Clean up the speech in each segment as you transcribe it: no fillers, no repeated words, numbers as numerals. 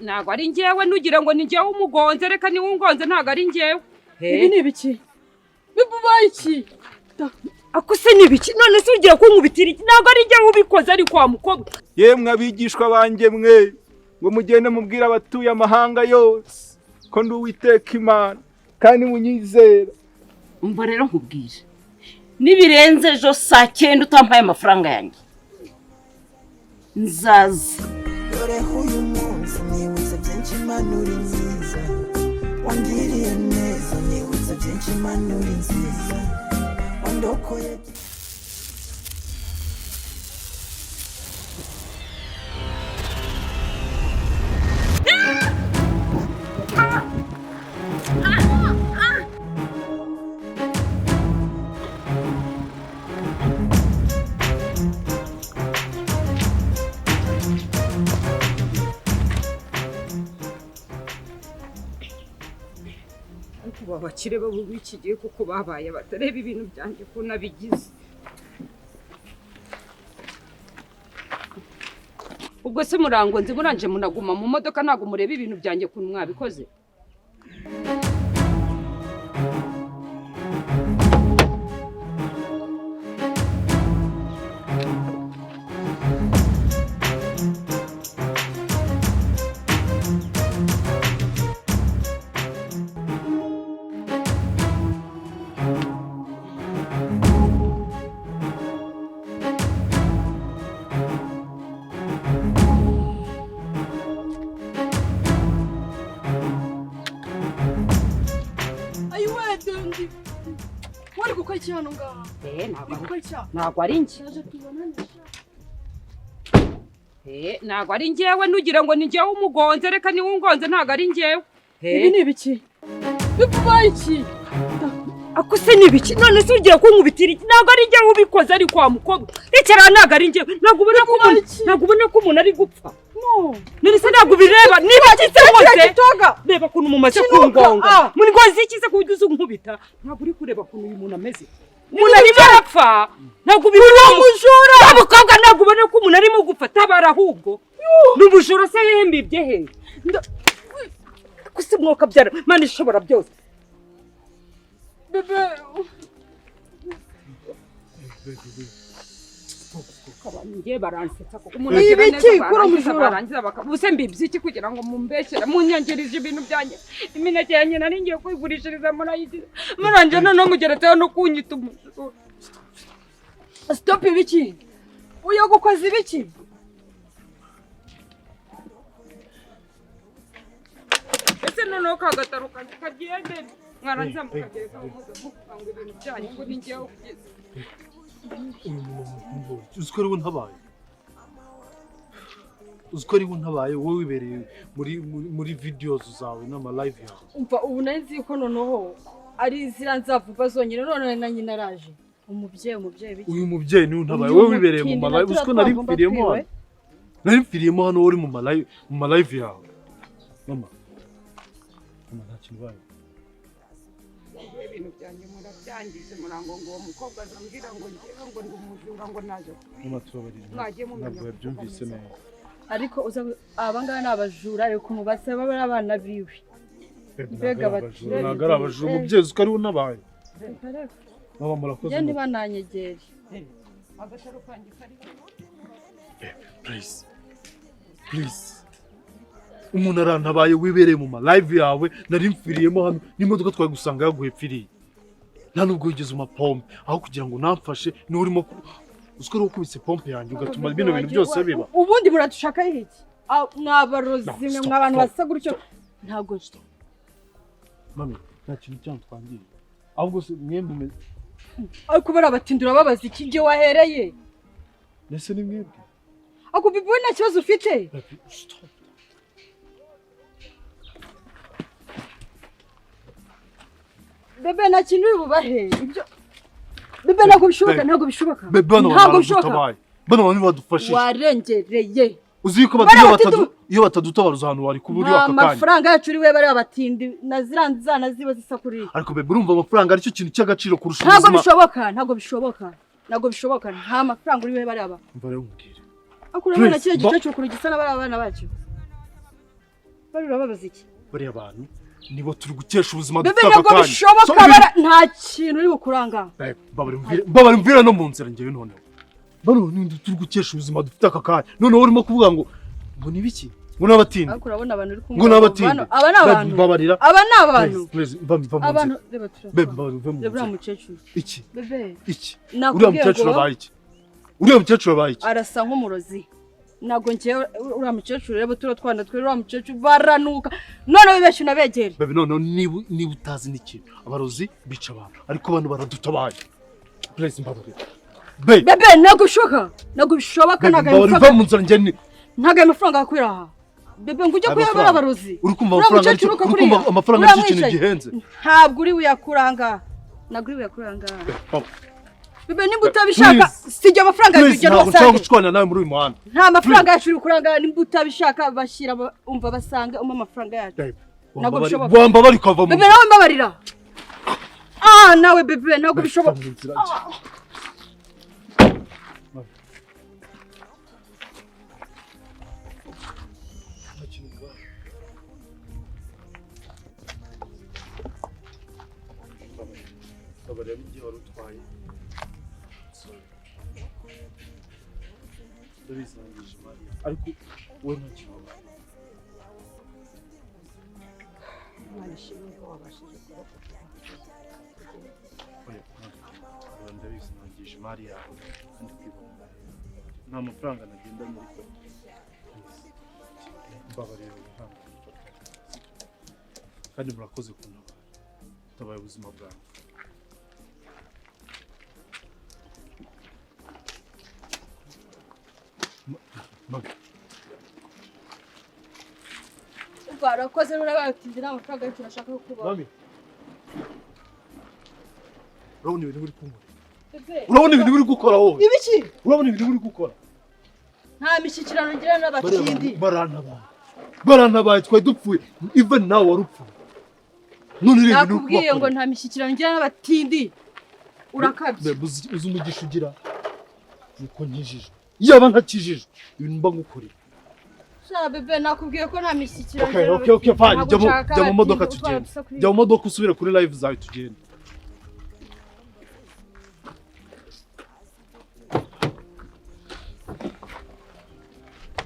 ntago ari njyewe nugira ngo ni njyewe umugonze reka ni ungonze ntago ari njyewe. Ibi ni ibiki? Bibubaye iki? Akuse ni ibiki? None se ugiye kunkubitira iki? Ntago ari njyewe ubikoze ari kwa mukobwa. Yemwe abigishwa banje mwe ngo mugende mubwira abatuye amahanga yose ko ndi Uwiteka Imana kandi munyizera. Umva rero nkubwire. Nibirenze ejo saa 9 utampaye amafaranga yanjye. Nzaza. Dore uyu munsi nibutse byinshi Imana uri nziza. Wangiriye neza nibutse byinshi Imana uri nziza. Wandokoye Abakire babo bikigiye kuko babaye batareba ibintu byanjye ko nabigize. Ubwo se murango nzi muranje munaguma mu modoka ntago mureba ibintu byanjye kuntu mwabikoze. Ntago ari njye. Ntago ari njyewe nugira ngo ni njyewe umugonze reka ni ungonze ntago ari njyewe. Ibi ni ibiki? Bibubaye iki? Akuse ni ibiki? None se ugiye kunkubitira iki? Ntago ari njyewe ubikoze ari kwa mukobwa. Rekera ntago ari njyewe. Ntago ubona ko umuntu ari gupfa. No. None se ntago bireba niba kitse hose. Reba kuntu mumaze kungonga. Muri ngozi ikize kujuza unkubita. Ntago uri kureba kuntu uyu muntu ameze. Umuntu arimo arapfa ntago ubibona umujura abukobwa ntago ubona ko umuntu arimo gufata barahubwo n'ubujura se yembibye he kuse mwoka byara Mana ishobora byose. Bebe kabanje baransetsa ko umuntu agira neza barangiza bakabuse mbibye iki kugira ngo mumbeshyera munyangerije ibintu byanjye imineke yanjye nari ngiye kwigurishiriza murayigira muranje none mugeretseho no kunyita umujura. Stop ibiki? Uyo gukoza ibiki? Ese none kagataruka kagende mwarangiza mukagereza ngo ibintu byanyu ngo ni ngiye kugeza. Uzikora ubu ntabaye wowe wibereye muri videos zawe n'ama live yawe. Umva ubu nzi ko noneho ari zira nzavuga zonyine none na nyina araje. Umubyeyi biki? Uyu mubyeyi ni ntabaye wowe wibereye mu live uziko nari mfiriyemo hano uri mu live yawe. Mama nta kintu baye. Ibintu byanjye murabyangize murango ngo uwo mukobwa azambwira ngo ngewe ngo ndi umujura ngo naje. Mama tubabarira. Ntabwo yabyumvise neza. Ariko abangaba ni abajura ariko mubasaba bari abana biwe. Mbega abajura ntabwo ari abajura umubyeyi uziko ari unabaye. Mama murakoze. Yandi bananyegere. Agataro kanjye kari. Please. Umuntu arantabaye wibereye mu live yawe nari mfiriyemo hano n'imodoka twaye gusanga yaguhepfiriye. Nta nubwo wigeze umapompe aho kugira ngo namfashe ni urimo uziko ari ukubise pompe yanjye ugatuma bino bintu byose biba. Ubundi muradushaka iki? Mwabarozi mwe mwabantu basa gutyo ntago nshito. Mami nta kintu cyane twangiye. Ahubwo se mwembe umeze. Ariko barabatindura babaza iki gihe wahereye. Nese ni mwembe. Ako bibuye nta kibazo ufite. Stop. Bebe nta kintu bibubahe. Ibyo Bebe ntabwo bishoboka. Bebe ntabwo bishoboka. Bano bani badufashije. Warengereye. Uzi ko iyo batadutabaruza ahantu wari kuburi akakanya. Amafaranga yacu uri we bari abatindi naziranzana ziba zisakuriye. Ariko bebe urumva amafaranga ari cyo kintu cy'agaciro kurusha ubuzima. Ntabwo bishoboka. Nta mafaranga uri we bari aba. Mva rero nkubwire. Akura mwana kire gice cyo kuri gisa n'abari abana bacu. bari urababaza iki bariya abantu nibo turi gukesha ubuzima bebe dufite ntabwo akanya bishoboka nta kintu uri bukuranga babari mvira no mu nzira ngewe noneho bano ni turi gukesha ubuzima dufite aka kanya noneho urimo kuvuga ngo ni biki ngo n'abatindi ariko urabona abantu uri kumwe ngo n'abatindi aba ni abantu babarira aba ni abantu abantu reba uriya mukecuru iki bebe iki uriya mukecuru abaye iki uriya mukecuru abaye iki arasa nk'umurozi ntabwo ngewe uriya mukecuru reba turiya twana twe uriya mukecuru baranuka none wibeshye unabegere bebe noneho niba utazi n'ikintu abarozi bica abantu ariko abantu baradutabaye please mbabarira bebe ntabwo bishoboka ntabwo amafaranga yakwira aha bebe ngo ujye kuyabara abarozi uri kumva amafaranga ari ikintu gihenze ntabwo uri buyakuranga bebe nimba utabishaka sijya amafaranga y'urugendo basange ntabwo nshobora nawe muri uyu muhanda nta mafaranga yacu uri kuranga nimba utabishaka bashyira umva basange amafaranga yacu ntabwo bishoboka wamba bari kava mu bebe nawe mbabarira nawe bebe ntabwo bishoboka babarira igihe wari utwaye ndabizangije Mariya ariko wowe nta kibazo ndabizangije Mariya kandi kwibona nta mafaranga nagenda muri ko babarira kandi murakoze kuntabara utabaye ubuzima bwawe barakoze n'abatindira amafaranga y'icyo nashaka kubaho mami urabona ibintu uri kumwe urabona ibintu uri gukora wowe ibiki urabona ibintu uri gukora nta mishyikirano ngira n'abatindi barantabaye twari dupfuye even nawe wari upfuye none rero nakubwiye ngo nta mishyikirano ngira n'abatindi urakabye uzi umugisha ugira nuko nkijijwe yaba ntakijijwe ibintu mba ngukorera bebe nakubwiye ko nta mishyikirano okay fine jya mu modoka tugende jya mu modoka usubire kuri live zawe tugende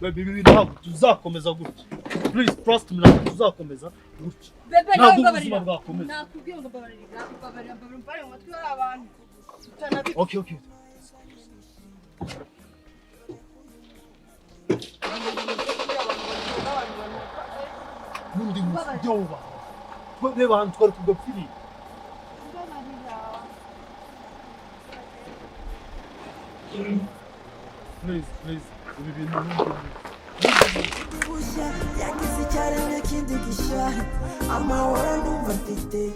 bebe ibi ntabwo tuzakomeza gutya please trust me ntabwo tuzakomeza gutya bebe ntabwo ubuzima bwakomeza nakubwiye ngo babarira mu matwi y'abantu okay Mundi musyoba. Reba ahantu twari kugapfiriye. Please. Ibi bintu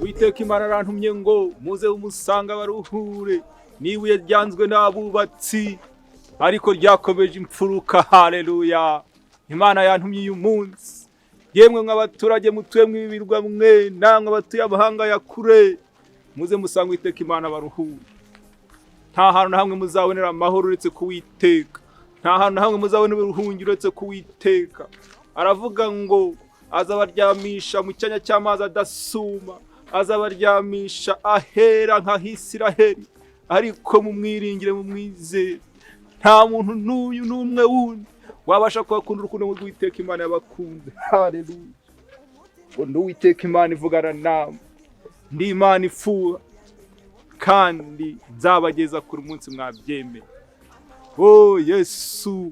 Uwiteka Imana arantumye ngo muze umusanga baruhure n'ibuye ryanzwe n'abubatsi ariko ryakomeje imfuruka. Haleluya. Imana yantumye uyu munsi yemwe nk'abaturage mutuye mw'ibirwa mwe namwe abatuye amahanga ya kure muze musanga Uwiteka Imana baruhure. Nta hantu na hamwe muzabonera amahoro uretse kuwiteka, nta hantu na hamwe muzabonera uburuhungiro uretse kuwiteka. Aravuga ngo azabaryamisha mu cyanya cy'amazi adasuma, azabaryamisha ahera nka Isiraheli, ariko mumwiringire mumwizere. Nta muntu n'uyu n'umwe wundi wabasha kubakunda urukundo rw'Uwiteka Imana yabakunze. Haleluya. Ngo Uwiteka Imana ivugana namwe, ndi Imana ifuha kandi nzabageza kuri munsi mwabyemeye. Yesu,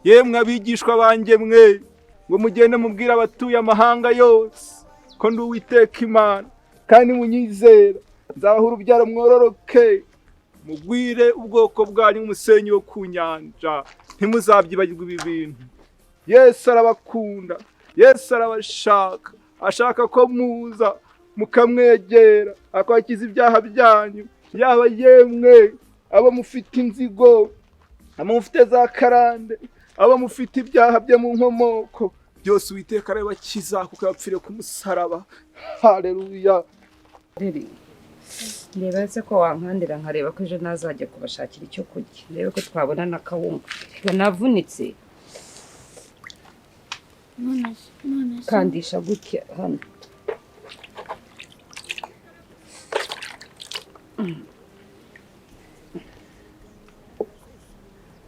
yemwe abigishwa banjye mwe ngo mugende mubwira abatuye amahanga yose ko ndi Uwiteka Imana kandi munyizera nzabaha urubyaro mwororoke mugwire ubwoko bwanyu nk'umusenyi wo ku nyanja. Ntimuzabyibagirwe ibi bintu. Yesu arabakunda, Yesu arabashaka, ashaka ko muza mukamwegera akabakiza ibyaha byanyu, yaba yemwe abo mufite inzigo, abo mufite za karande, abo mufite ibyaha byo mu nkomoko, byose Uwiteka arabakiza kuko yapfiriye ku musaraba. Haleluya. Nibaze ko wankandira nkareba ko ejo nazajya kubashakira icyo kurya, ndebe ko twabona n'akawunga. Navunitse. None kandisha gutya hano.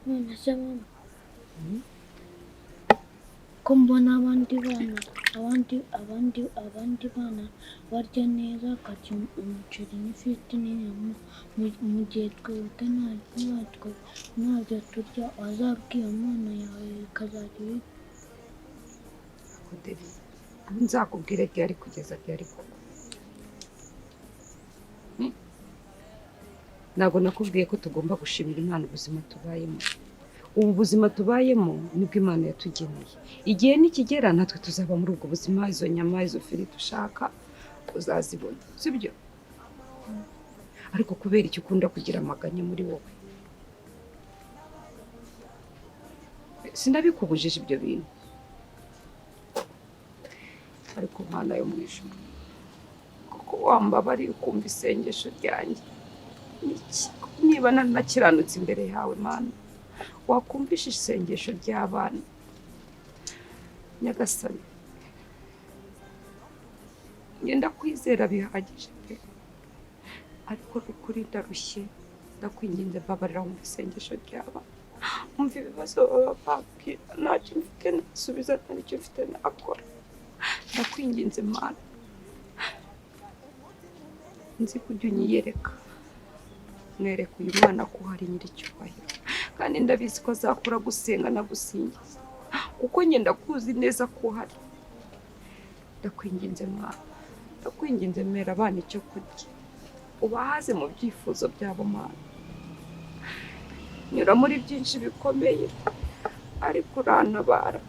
None se mama ko mbona abandi bana barya neza akarya umuceri n'ifiriti n'inyama mu gihe twebwe ntabyo turya wazabwiye umwana yawe bikazajya nzakubwire ryari kugeza ryari koko. Ntabwo nakubwiye ko tugomba gushimira Imana ubuzima tubayemo. Ubu buzima tubayemo nibwo Imana yatugeneye. Igihe nikigera natwe tuzaba muri ubwo buzima, izo nyama izo firiti ushaka uzazibona, sibyo? Ariko kubera icyo ukunda kugira amaganya muri wowe, sinabikubujije ibyo bintu. Ariko Mana yo mu ijuru, kuko wambabariye ukumva isengesho ryanjye, niba nanakiranutse imbere yawe Mana, wakumvisha isengesho ry'abana. Nyagasani, ngenda kwizera bihagije pe, ariko ukuri ndarushye, ndakwinginze mbabarira mu isengesho ry'abana. Umva ibibazo baba babwira, ntacyo mfite nasubiza, ntacyo mfite nakora. Ndakwinginze Mana, nzi kujya unyiyereka, mwereka uyu mwana ko hari nyiricyubahiro, kandi ndabizi ko azakura gusenga nagusingiza, kuko ngenda kuzi neza ko uhari. Ndakwinginze Mana, ndakwinginze mera abana icyo kurya, ubahaze mu byifuzo byabo Mana. Nyura muri byinshi bikomeye, ariko urantabara,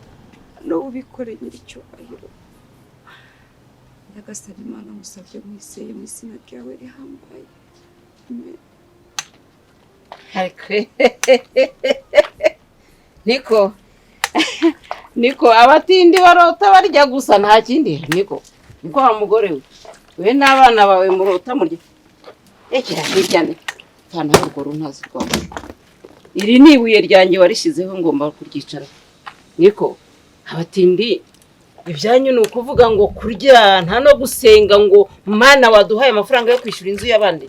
n'ubu ubikore nyiricyubahiro. Nyagasani Mana, musabye mwiseye mu izina ryawe rihambaye. Amen. niko abatindi barota barya gusa nta kindi. Niko wa mugore we n'abana bawe murota murya. Ekera hirya ne cyane urwo runtazi rwawe. Iri ni ibuye ryanjye warishizeho ngomba kuryicara. Niko abatindi ibyanyu ni ukuvuga ngo kurya nta no gusenga ngo Mana waduhaye amafaranga yo kwishyura inzu y'abandi.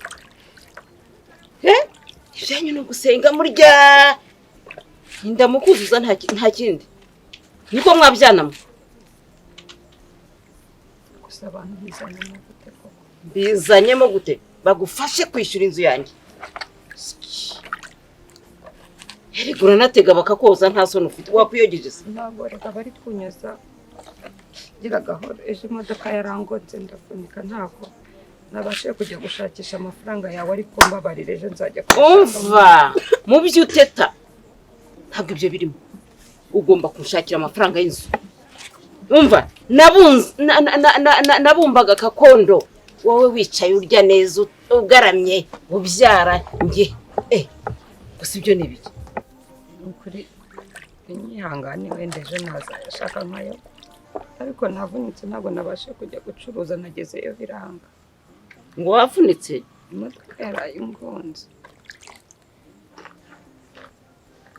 Ibyanyu no gusenga murya indamukuzuza nta kindi. Niko mwabyanamo. Gusa abantu bizanyemo gute koko? Bizanyemo gute? Bagufashe kwishyura inzu yanjye. Erigura natega bakakoza nta soni ufite wakwiyogeje se. Ntabwo reka bari kunyoza. Gira gahoro, ejo imodoka yarangonze ndavunika, ntabwo nabashije kujya gushakisha amafaranga yawe, ariko mbabarire ejo nzajya umva mu byo uteta ntabwo ibyo birimo. Ugomba kunshakira amafaranga y'inzu. Umva nabumbaga kakondo, wowe wicaye urya neza ugaramye ubyara nge gusa ibyo ni biki? Ukuri inyihangane, wenda ejo nazashaka nkayo, ariko navunitse ntabwo nabashije kujya gucuruza, nagezeyo biranga. Ngo wavunitse? Imodoka yaraye ingonze.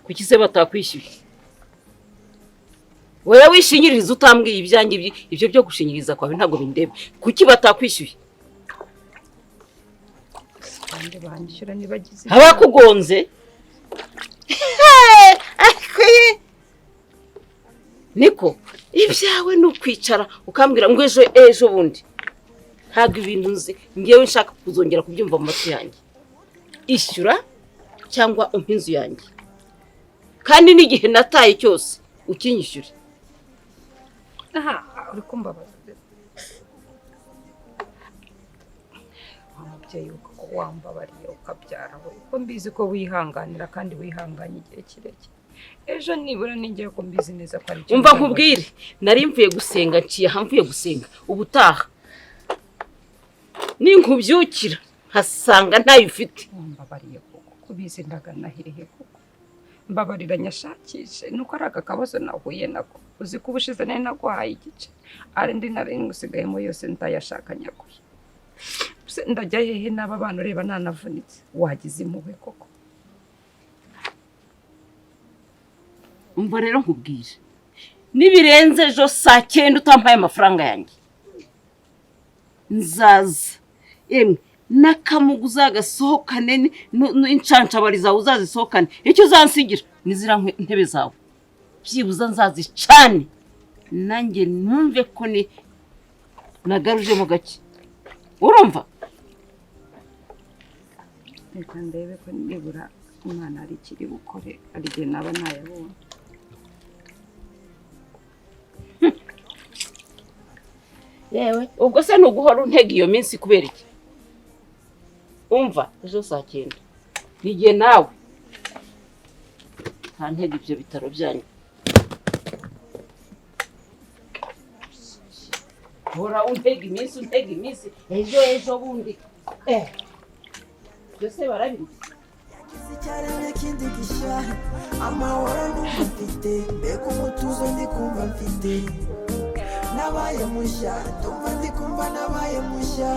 Kuki se batakwishyuye? Wowe wishinyiriza utambwiye ibyanjye ibyo byo gushinyiriza kwawe ntabwo bindeba. Kuki batakwishyuye? Kandi banyishyura nibagize abakugonze. Niko ibyawe ni ukwicara ukambwira ngo ejo bundi. Ntabwo ibintu nzi ngewe nshaka kuzongera kubyumva mu matwi yanjye. Ishyura cyangwa umpa inzu yanjye, kandi n'igihe nataye cyose ukinyishyure. uri kumbabaza. Umubyeyi uko wambabariye ukabyara we, ko mbizi ko wihanganira kandi wihanganye igihe kirekire. Ejo nibura ningiye ko mbizi neza ko ari cyo. Umva nkubwire, nari mvuye gusenga nciye hamvuye gusenga. Ubutaha ninkubyukira hasanga ntayo ufite. Mbabariye koko kubizi ndagana hehe koko. Mbabarira nyashakishe nuko ari akabazo nahuye nako. Uzi ko ubushize nari naguhaye igice, ari ndi nari ngusigayemo yose ntayashaka nyaguye. Ndajya hehe n'aba bana ureba nanavunitse? Wagize impuhwe koko. Umva rero nkubwire, nibirenze ejo saa 9 utampaye amafaranga yanjye nzaza emwe nakamugu uzagasohokane n'incanca zawe uzazisohokane icyo uzansigira nizira ntebe zawe byibuza nzazicane nanjye numve ko ni nagaruje mu gake urumva reka ndebe ko nibura umwana ari kiri bukore ari gihe naba ntayabonye yewe ubwo se nuguhora untega iyo minsi kubera iki umva ejo saa 9 nigiye nawe nta ntega ibyo bitaro byanyu hora untega iminsi ejo bundi byose barabizi icyaremwe kindi gishya amahoro numva mfite mbega umutuzo ndi kumva mfite nabaye mushya ndumva ndi kumva nabaye mushya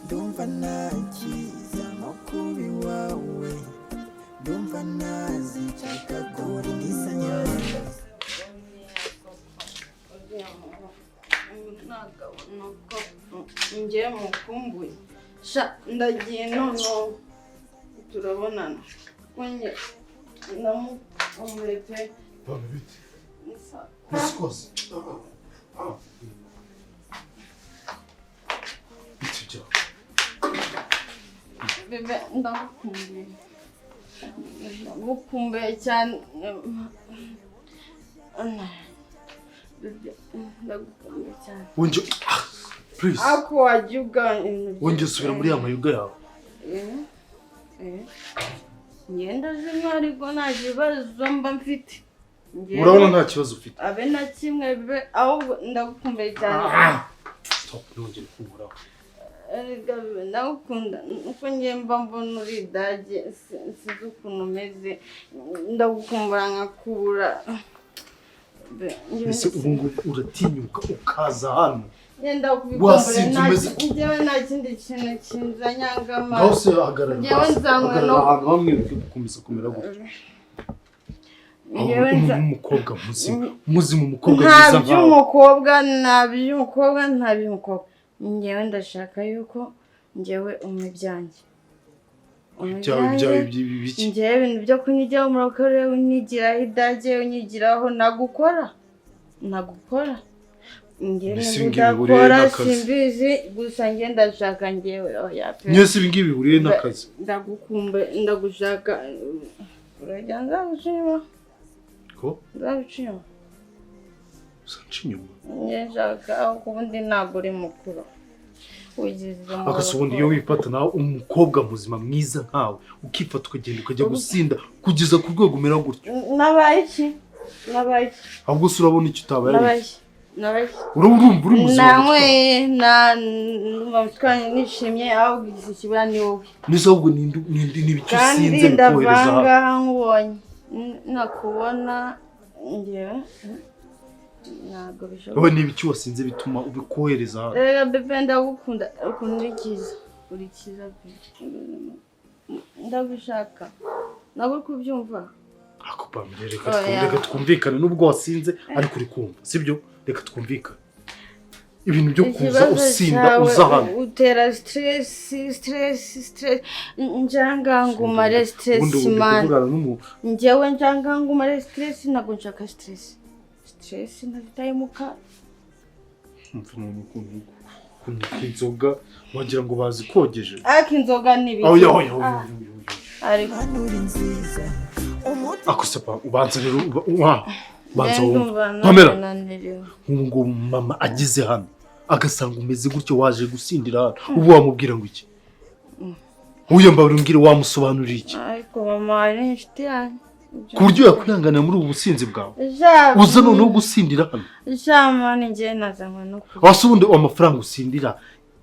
ndumva nakiza no kuba iwawe ndumva nazicaga kuri ngisanyamazi njye mukumbuye sha ndagiye none turabonana konye namumureke Bana bite? Nasikoze. Bitujya. bebe ndagukumbuye cyane ndagukumbuye cyane Wonje please. ako wajuga Wonje subira muri ya mayuga yawe. ngenda zimwe ariko nta kibazo mba mfite Urabona nta kibazo ufite. abe na kimwe bebe ahubwo ndagukumbuye cyane Stop nongere kumuraho. ndagukunda uko ngiye mba mbona uri dage sinzi ukuntu umeze ndagukumbura nkakubura Ese ubu ngubu uratinyuka ukaza hano. Yenda kubikumbura njyewe nta kindi kintu kinzanya ngama Aho se ahagarara. njyewe nzanywe no ahantu hamwe gukomeza kumera gutya. njyewe umukobwa muzima umukobwa nta mwiza nkawe. by'umukobwa njyewe ndashaka yuko njyewe umubyanjye Ibyawe biki? njyewe ibintu byo kunyigiraho murakore unyigiraho idage unyigiraho nagukora njyewe ndakora simbizi gusa njye ndashaka njyewe oya pe Nyese ibi ngibi bihuriye n'akazi. ndagushaka urajya nzagushima Ko? nzagushima Sanchinyuma. njye nshaka ubundi ntabwo uri mukuru Akasubundi iyo wifata nawe umukobwa muzima mwiza nkawe ukifata ukagenda ukajya gusinda kugeza ku rwego umera gutyo. nabaye iki ahubwo se urabona icyo utabaye nabaye urumva uri muzima twanye nishimye ahubwo igikibura ni wowe nise ahubwo n'ibicyo usinze kandi bikohereza ndavanga nkubonye nakubona njyewe ntabwo bishoboka wowe n'ibicyo wasinze bituma ubikohereza hano. rega bebe ndagukunda ukuntu uri cyiza ndabishaka ntabwo uri kubyumva ako bambye reka twumvikane nubwo wasinze ariko uri kumva sibyo reka twumvikane ibintu byo kuza usinda uza hano utera stress njangangumare stress man njyewe njangangumare stress ntabwo nshaka stress ndazitaye muka inzoga wagira ngo bazikogeje ariko inzoga n'ibiki ariko akosepa ubanza rero banza Pamela ngo mama agize hano agasanga umeze gutyo waje gusindira hano ubu wamubwira ngo iki uyamba urumbwire wamusobanurira iki ariko mama ari inshuti yanjye ku buryo yakwihanganira muri ubu businzi bwawe uza noneho gusindira hano jamani njye nazanywe no wasubundi amafaranga usindira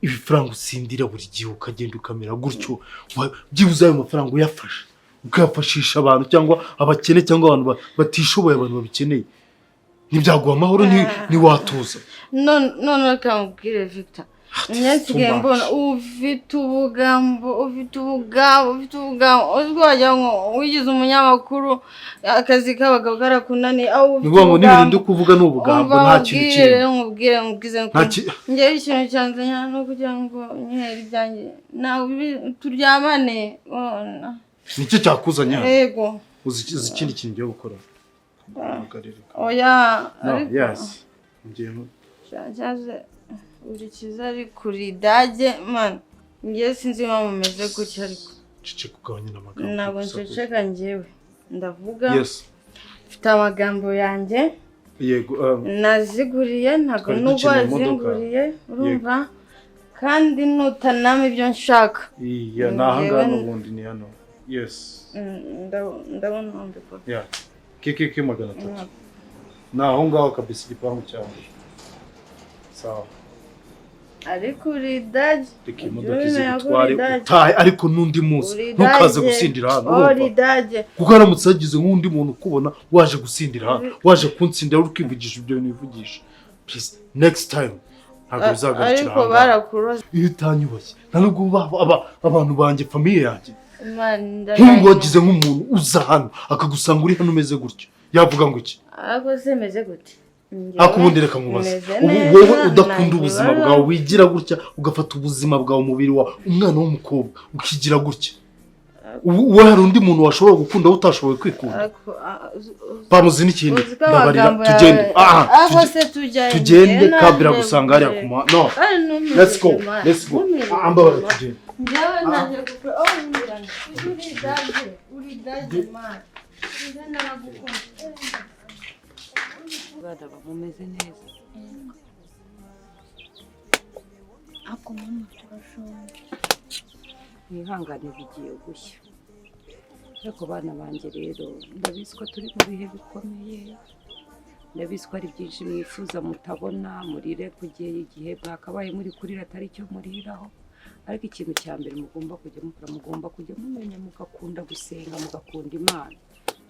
ibifaranga usindira buri gihe ukagenda ukamera gutyo byibuze ayo mafaranga uyafashe ukayafashisha abantu cyangwa abakene cyangwa abantu batishoboye abantu babikeneye ntibyaguha amahoro ntiwatuza none reka mubwire Victor Nyasigaye mbona ufite ubugambo uzwagira ngo wigize umunyamakuru akazi k'abagabo karakunaniye aho Nubwo ngo n'ibintu ndi kuvuga n'ubugambo nta kintu kiri. Nkubwire ngewe ikintu cyanzanye no kugira ngo nyihere ibyanjye nawe turyamane. Nicyo cyakuzanye hano? Yego. Uzi ikindi kintu ngiye gukora? Oya. Yes. Ngiye Cyaje uri kiza ari kuri dage man. Ngiye sinzi impamvu umeze gutya ariko. Cece kugabanya n'amagambo. Ntabwo nceceka ngewe. Ndavuga. Yes. Mfite amagambo yanjye. Yego. Naziguriye ntabwo nubwo azinguriye urumva kandi nutanama ibyo nshaka. Iya nahanga n'ubundi ni hano. Yes. Ndabona mbiko. Yeah. Keke magana 3. Naho ngaho kabisa igipangu cyawe. Sawa. Ariko uri daje. Reka imodoka izigutware utahe ariko n'undi munsi ntukaze gusindira hano. Uri daje. Kuko aramutse hagize nk'undi muntu ukubona waje gusindira hano, waje kunsindira ukivugisha ibyo nivugisha. Please next time ntabwo bizagarukira hano. Ariko barakuroza. Iyo utanyubashye nta nubwo abantu banjye famille yanjye. Imana Nkungo wagize nk'umuntu uza hano akagusanga uri hano umeze gutyo. Yavuga ngo iki? Ariko se meze gute? Akubundi reka nkubaza. Wowe udakunda ubuzima bwawe wigira gutya ugafata ubuzima bwawe umubiri wa umwana w'umukobwa ukigira gutya. Wowe hari undi muntu washobora gukunda utashoboye kwikunda. Pamuzi n'ikindi ndabarira tugende. Tugende kabira gusanga hariya kuma. No. Let's go. Ambara tugende. Njyewe naje gukora uri daje man. Bada bameze neza. Ako mama turashonje. Mwihangane bigiye gushya. Ariko bana banjye rero ndabizi ko turi mu bihe bikomeye. Ndabizi ko ari byinshi mwifuza mutabona murire kugera igihe mwakabaye muri kurira atari cyo muriraho. Ariko ikintu cya mbere mugomba kujya mukora mugomba kujya mumenya mugakunda gusenga mugakunda Imana.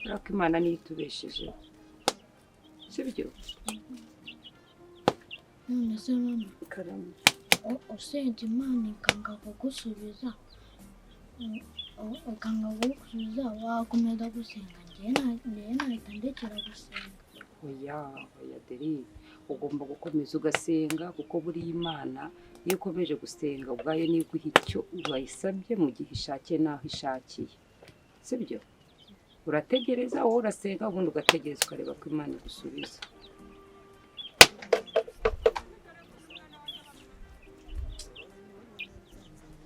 Ariko Imana niyo itubesheje. Sibyo? None se mama Karame. Usenga Imana ikanga kugusubiza. Ukanga kugusubiza wakomeza gusenga njye nahita ndekera gusenga. Oya Deri ugomba gukomeza ugasenga kuko buri Imana iyo ukomeje gusenga ubwayo niyo iguha icyo urayisabye mu gihe ishakiye naho ishakiye. Sibyo? Urategereza wowe urasenga ubundi ugategereza ukareba ko Imana igusubiza.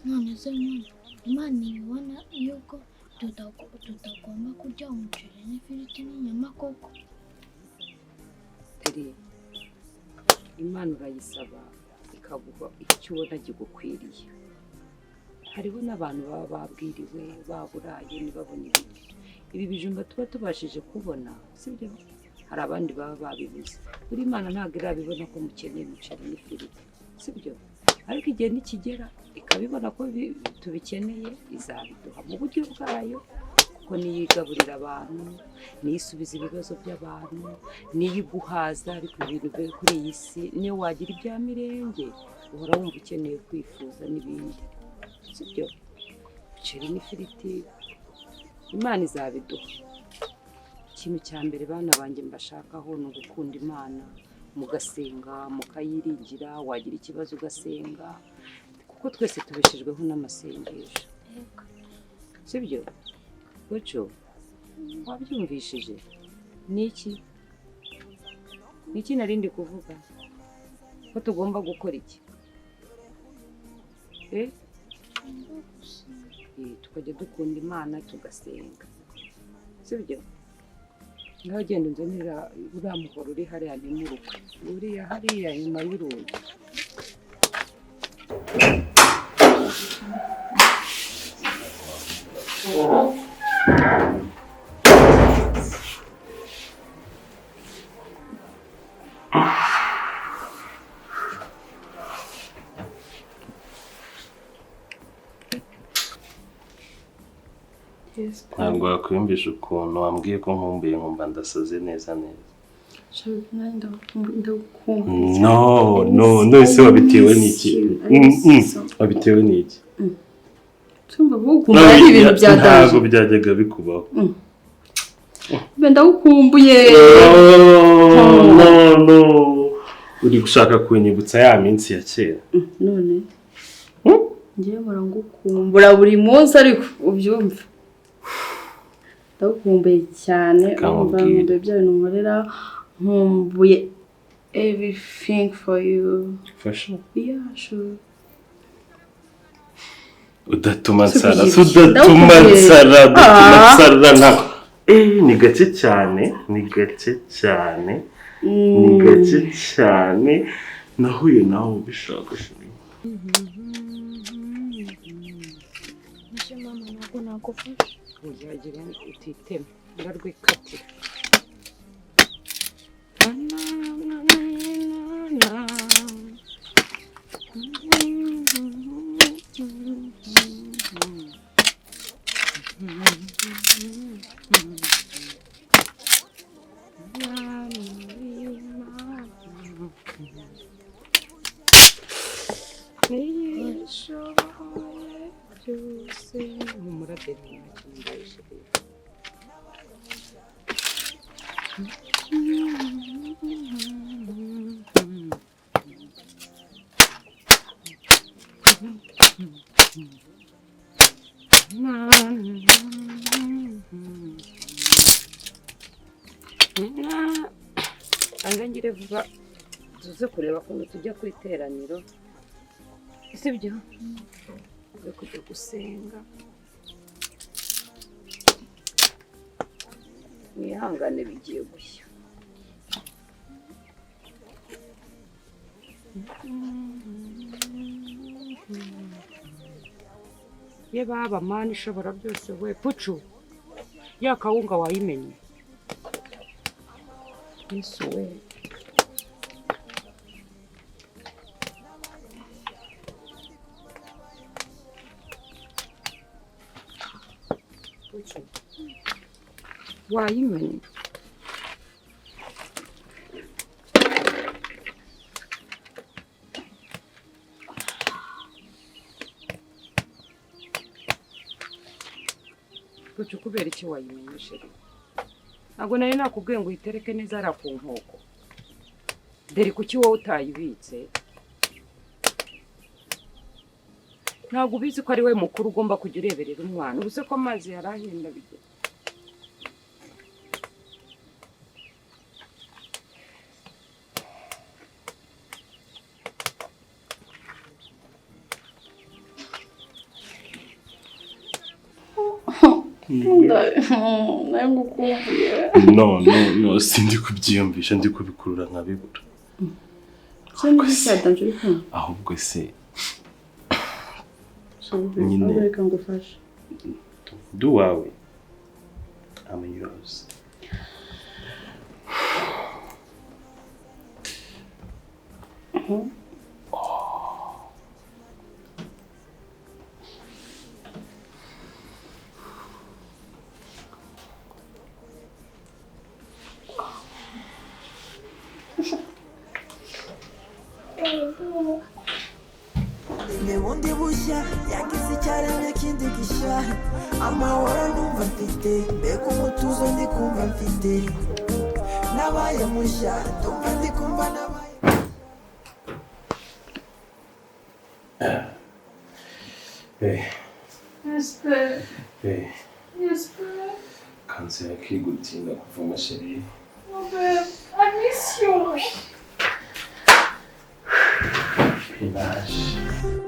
None se mama Imana ibona yuko tutagomba kurya umuceri n'ifiriti n'inyama koko? Deri Imana urayisaba ikaguha icyo ubona kigukwiriye. Hariho n'abantu baba babwiriwe baburaye ntibabone ibiryo. Ibi bijumba tuba tubashije kubona sibyo? Hari abandi baba babibuze. Buri Imana ntabwo irabibona ko mukeneye umuceri n'ifiriti sibyo? Ariko igihe nikigera ikabibona ko tubikeneye izabiduha mu buryo bwayo kuko niyo igaburira abantu niyo isubiza ibibazo by'abantu niyo iguhaza. Ariko ibintu biri kuri iyi si niyo wagira ibya mirenge uhora wumva ukeneye kwifuza n'ibindi sibyo? Umuceri n'ifiriti Imana izabiduha. Ikintu cya mbere bana banjye mbashakaho ni ugukunda Imana mugasenga mukayiringira. Wagira ikibazo ugasenga kuko twese tubeshejweho n'amasengesho sibyo? Gocho wabyumvishije? Niki narindi kuvuga ko tugomba gukora iki? Tukajya dukunda Imana tugasenga sibyo? Ngaho genda unzanira uriya muhoro uri hariya ntimurukwe uriya hariya nyuma y'urugi. ntabwo wakwiyumvisha ukuntu wambwiye ko nkumbuye nkumva ndasaze neza. no ese wabitewe n'iki wabitewe n'iki tumba bukumbuye ari ibintu byadaje ntabwo byajyaga bikubaho ndagukumbuye no uri gushaka kunyibutsa ya minsi ya kera none ngiye murangukumbura buri munsi ariko ubyumva ndagukumbuye cyane umva nkumbuye bya bintu nkorera nkumbuye everything for you for sure yeah sure udatuma nsara nta ni gake cyane nahuye nawe ubishaka shuri nishe mama ntabwo nagufasha uzagira utitema ndarwikatira ngire vuba tuze kureba ko tujya ku iteraniro sibyo uze kujya gusenga mwihangane bigiye gushya ye baba mani ishobora byose we pucu ya kawunga wayimenye Yesu we wayimenye Pucu kubera iki wayimenye sheri ntabwo nari nakubwiye ngo uyitereke neza ari ku nkoko dore kuki wowe utayibitse ntabwo ubizi ko ari we mukuru ugomba kujya ureberera umwana ubuze ko amazi yarahenda bigera no sindi kubyiyumvisha ndi kubikurura nkabibura ahubwo se nyine reka ngufashe do wawe I'm yours Nebundi bushya yagize icyaremwe kindi gishya amahoro numva mfite mbega umutuzo ndi kumva mfite nabaye mushya ndumva ndi kumva nabaye kanze yakigutinda kuva amasheri I miss you. Image.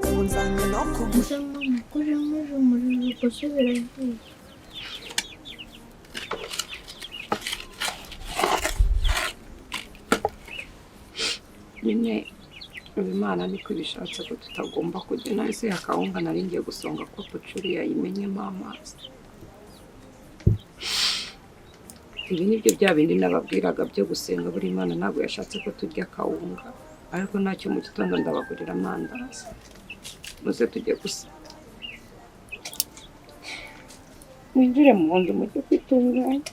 ubunzanye no Ese mama kuri muri umuriro gusubira ivuye. nyine Imana niko ibishatse ko tutagomba kujya nahise yakawunga nari ngiye gusonga ko pucuri yayimenyemo amazi ibi nibyo bya bindi nababwiraga byo gusenga buri Imana ntabwo yashatse ko turya kawunga ariko ntacyo mu gitondo ndabagurira amandazi muze tujye gusa mwinjire mu nzu mujye kwitunganya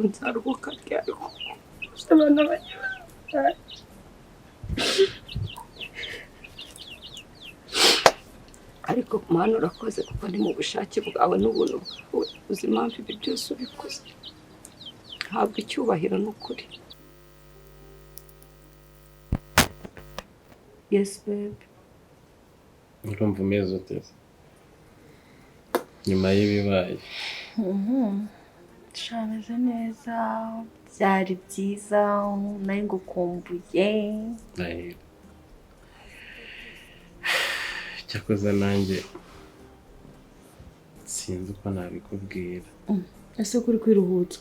nzaruhuka ryari abana banjye ariko Mana urakoze kuko ni mu bushake bwawe n'ubuntu bwawe uzi impamvu ibi byose ubikoze ntabwo icyubahiro n'ukuri. Yes babe. Urumva umeze ute nyuma y'ibibaye? Shameze neza, byari byiza, nari ngukumbuye. Cyakoze nanjye sinzi uko nabikubwira. Ese kuri kwiruhutsa?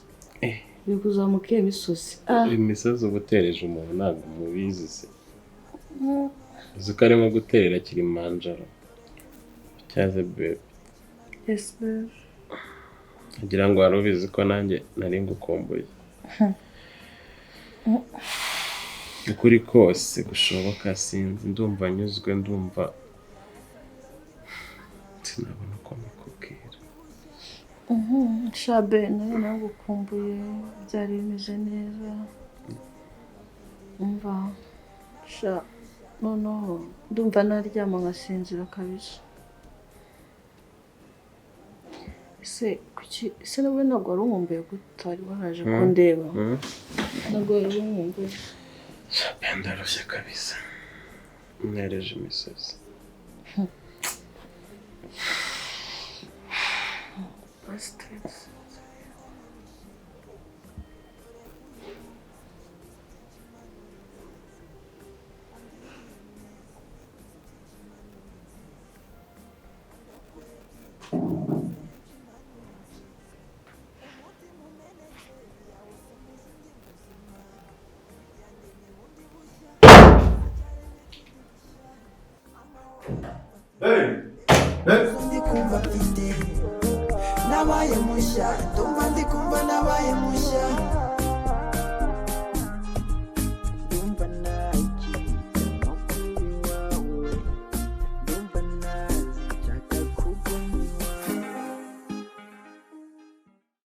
Uri kuzamuka iyo misozi? Imisozi uba utereje umuntu ntabwo mubizi se. Uzi ko arimo guterera Kilimanjaro. Cyaze babe. Yes babe. Ngira ngo wari ubizi ko nanjye nari ngukumbuye. Ukuri kose gushoboka sinzi, ndumva nyuzwe, ndumva sinabona uko mbikubwira. Shabe nari nagukumbuye, byari bimeze neza. Umva noneho ndumva naryama nkasinzira kabisa. Ese nawe ntabwo wari umwumbuye gute wari waraje kundeba? Ntabwo wari umwumbuye? Shabe ndarushye kabisa, nereje imisozi. Ndikumva mfite nabaye mushya